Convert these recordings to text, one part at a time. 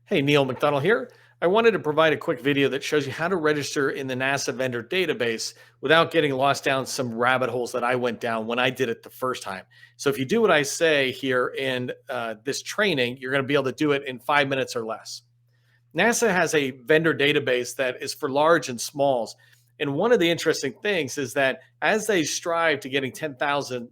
Hey, Neil McDonnell here. I wanted to provide a quick video that shows you how to register in the NASA vendor database without getting lost down some rabbit holes that I went down when I did it the first time. So if you do what I say here in this training, you're going to be able to do it in 5 minutes or less. NASA has a vendor database that is for large and smalls. And one of the interesting things is that as they strive to getting 10,000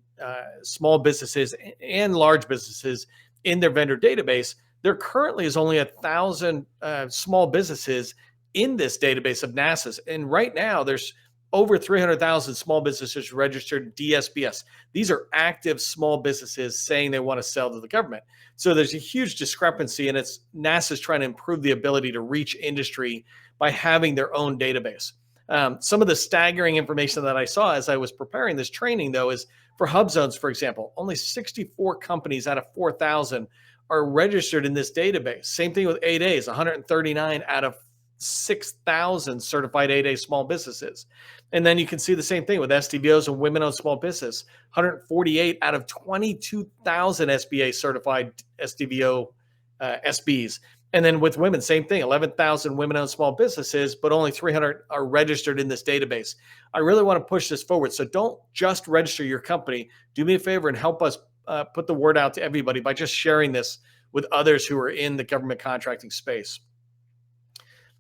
small businesses and large businesses in their vendor database, there currently is only 1,000 small businesses in this database of NASA's. And right now, there's over 300,000 small businesses registered DSBS. These are active small businesses saying they want to sell to the government. So there's a huge discrepancy, and it's NASA's trying to improve the ability to reach industry by having their own database. Some of the staggering information that I saw as I was preparing this training, though, is for hub zones, for example, only 64 companies out of 4,000 are registered in this database. Same thing with 8As, 139 out of 6,000 certified 8A small businesses. And then you can see the same thing with SDVOs and women-owned small business, 148 out of 22,000 SBA certified SDVO SBs. And then with women, same thing, 11,000 women-owned small businesses, but only 300 are registered in this database. I really want to push this forward. So don't just register your company. Do me a favor and help us put the word out to everybody by just sharing this with others who are in the government contracting space.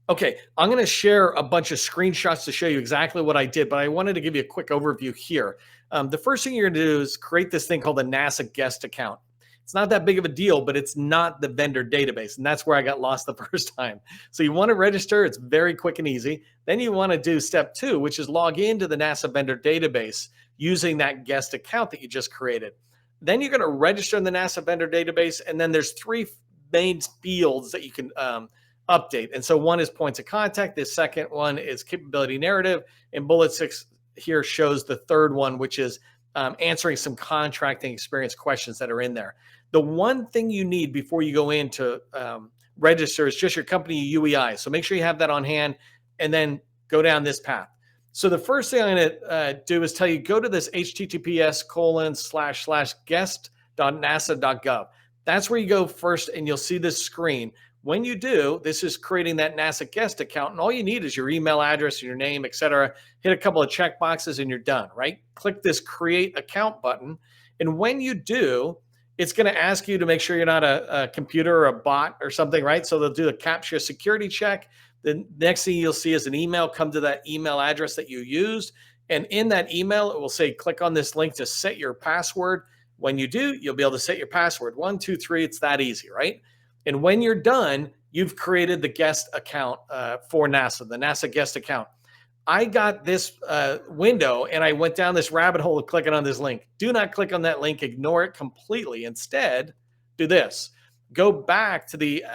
Okay, I'm going to share a bunch of screenshots to show you exactly what I did, but I wanted to give you a quick overview here. The first thing you're going to do is create this thing called a NASA guest account. It's not that big of a deal, but it's not the vendor database, and that's where I got lost the first time. So you want to register. It's very quick and easy. Then you want to do step 2, which is log into the NASA vendor database using that guest account that you just created. Then you're going to register in the NASA vendor database, and then there's 3 main fields that you can update. And so one is points of contact. The second one is capability narrative, and bullet 6 here shows the third one, which is answering some contracting experience questions that are in there. The one thing you need before you go in to register is just your company UEI. So make sure you have that on hand, and then go down this path. So the first thing I'm going to do is tell you, go to this https://guest.nasa.gov. That's where you go first, and you'll see this screen. When you do, this is creating that NASA guest account, and all you need is your email address, your name, etc. Hit a couple of check boxes, and you're done, right? Click this create account button, and when you do, it's going to ask you to make sure you're not a computer or a bot or something, right? So they'll do a CAPTCHA security check. The next thing you'll see is an email come to that email address that you used. And in that email, it will say, click on this link to set your password. When you do, you'll be able to set your password. 1, 2, 3, it's that easy, right? And when you're done, you've created the guest account for NASA, the NASA guest account. I got this window, and I went down this rabbit hole of clicking on this link. Do not click on that link. Ignore it completely. Instead, do this. Go back to the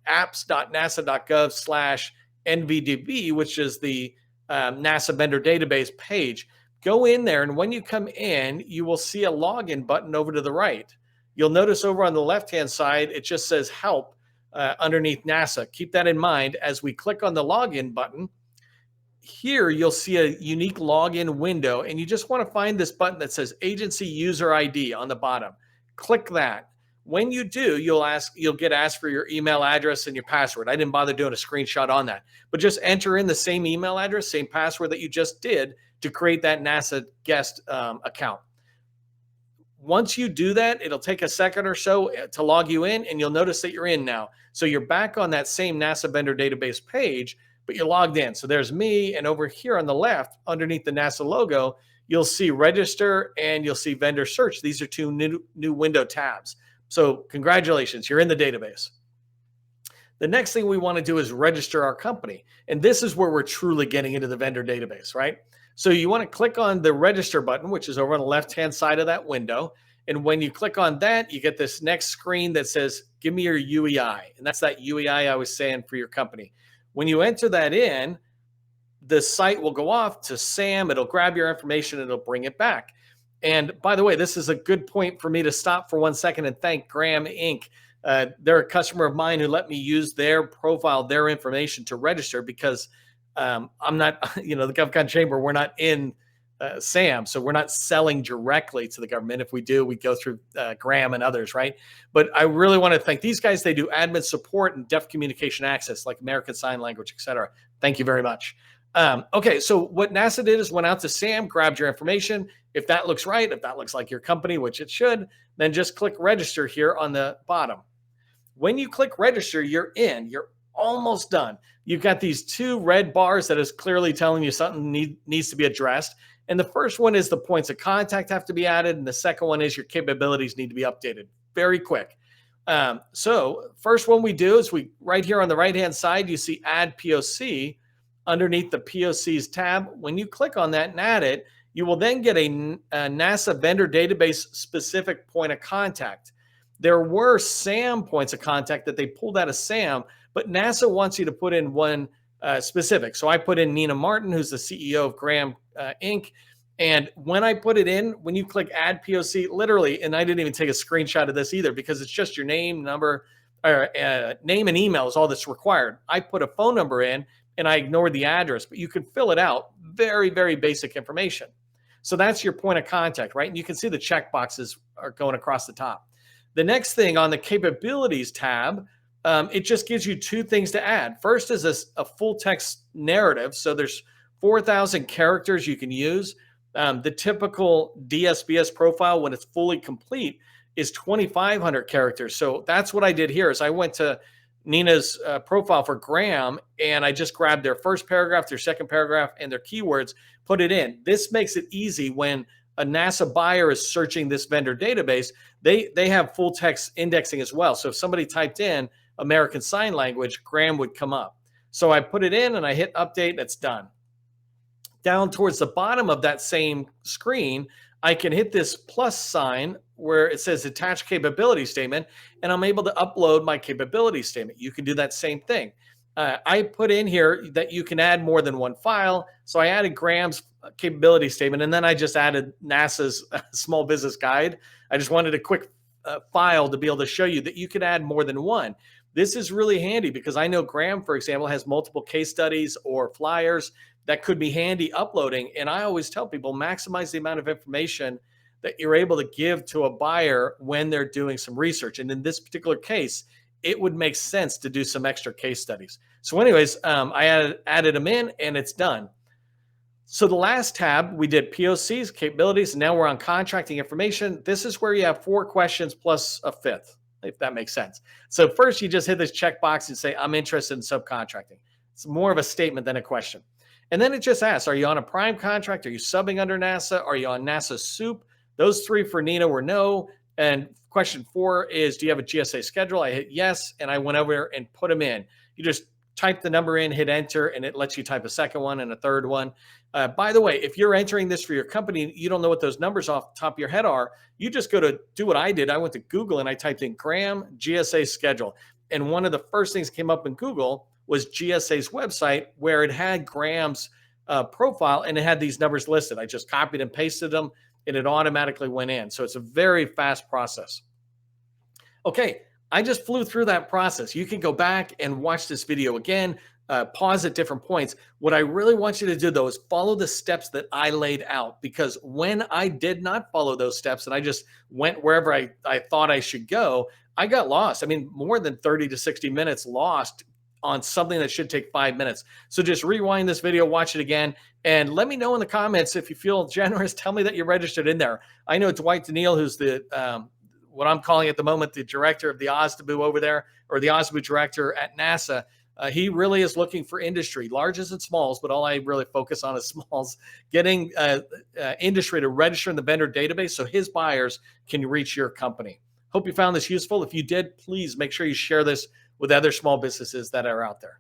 apps.nasa.gov/NVDB, which is the NASA vendor database page. Go in there, and when you come in, you will see a login button over to the right. You'll notice over on the left-hand side, it just says help underneath NASA. Keep that in mind. As we click on the login button, here you'll see a unique login window, and you just want to find this button that says agency user ID on the bottom. Click that. When you do, you'll get asked for your email address and your password. I didn't bother doing a screenshot on that, but just enter in the same email address, same password that you just did to create that NASA guest account. Once you do that, it'll take a second or so to log you in, and you'll notice that you're in now. So you're back on that same NASA vendor database page, but you're logged in. So there's me, and over here on the left, underneath the NASA logo, you'll see register and you'll see vendor search. These are 2 new window tabs. So congratulations, you're in the database. The next thing we want to do is register our company. And this is where we're truly getting into the vendor database, right? So you want to click on the register button, which is over on the left-hand side of that window. And when you click on that, you get this next screen that says, give me your UEI. And that's that UEI I was saying for your company. When you enter that in, the site will go off to SAM. It'll grab your information and it'll bring it back. And by the way, this is a good point for me to stop for 1 second and thank Graham Inc. They're a customer of mine who let me use their profile, their information to register, because I'm not, the GovCon chamber, we're not in SAM. So we're not selling directly to the government. If we do, we go through Graham and others, right? But I really want to thank these guys. They do admin support and deaf communication access, like American Sign Language, et cetera. Thank you very much. Okay, so what NASA did is went out to SAM, grabbed your information. If that looks right, if that looks like your company, which it should, then just click register here on the bottom. When you click register, you're in. You're almost done. You've got these two red bars that is clearly telling you something needs to be addressed. And the first one is the points of contact have to be added. And the second one is your capabilities need to be updated. Very quick. So first one we do is right here on the right-hand side, you see add POC underneath the POCs tab. When you click on that and add it, you will then get a NASA vendor database specific point of contact. There were SAM points of contact that they pulled out of SAM, but NASA wants you to put in one specific. So I put in Nina Martin, who's the CEO of Graham Inc. And when I put it in, when you click add POC, literally, and I didn't even take a screenshot of this either because it's just your name, number, or name and email is all that's required. I put a phone number in and I ignored the address, but you can fill it out. Very, very basic information. So that's your point of contact, right? And you can see the check boxes are going across the top. The next thing on the capabilities tab, it just gives you two things to add. First is a full text narrative. So there's 4,000 characters you can use. The typical DSBS profile, when it's fully complete, is 2,500 characters. So that's what I did here is I went to Nina's profile for Graham, and I just grabbed their first paragraph, their second paragraph, and their keywords, put it in. This makes it easy when a NASA buyer is searching this vendor database. They have full text indexing as well. So if somebody typed in American Sign Language, Graham would come up. So I put it in and I hit update, and it's done. Down towards the bottom of that same screen, I can hit this plus sign where it says attach capability statement, and I'm able to upload my capability statement. You can do that same thing. I put in here that you can add more than one file. So I added Graham's capability statement, and then I just added NASA's small business guide. I just wanted a quick file to be able to show you that you can add more than one. This is really handy because I know Graham, for example, has multiple case studies or flyers that could be handy uploading. And I always tell people, maximize the amount of information that you're able to give to a buyer when they're doing some research. And in this particular case, it would make sense to do some extra case studies. So anyways, I added them in and it's done. So the last tab, we did POCs, capabilities, and now we're on contracting information. This is where you have 4 questions plus a fifth, if that makes sense. So first you just hit this checkbox and say, I'm interested in subcontracting. It's more of a statement than a question. And then it just asks, are you on a prime contract? Are you subbing under NASA? Are you on NASA SOUP? Those 3 for Nina were no. And question 4 is, do you have a GSA schedule? I hit yes, and I went over and put them in. You just type the number in, hit enter, and it lets you type a second one and a third one. By the way, if you're entering this for your company, you don't know what those numbers off the top of your head are, you just go to do what I did. I went to Google and I typed in Graham GSA schedule. And one of the first things that came up in Google was GSA's website, where it had Graham's profile and it had these numbers listed. I just copied and pasted them and it automatically went in. So it's a very fast process. Okay, I just flew through that process. You can go back and watch this video again, pause at different points. What I really want you to do, though, is follow the steps that I laid out, because when I did not follow those steps and I just went wherever I thought I should go, I got lost. I mean, more than 30 to 60 minutes lost on something that should take 5 minutes. So just rewind this video, watch it again, and let me know in the comments if you feel generous. Tell me that you're registered in there. I know Dwight Daniel, who's the what I'm calling at the moment the director of the OSDBU over there, or the OSDBU director at NASA. He really is looking for industry, larges and smalls, but all I really focus on is smalls, getting industry to register in the vendor database so his buyers can reach your company. Hope you found this useful. If you did, please make sure you share this with other small businesses that are out there.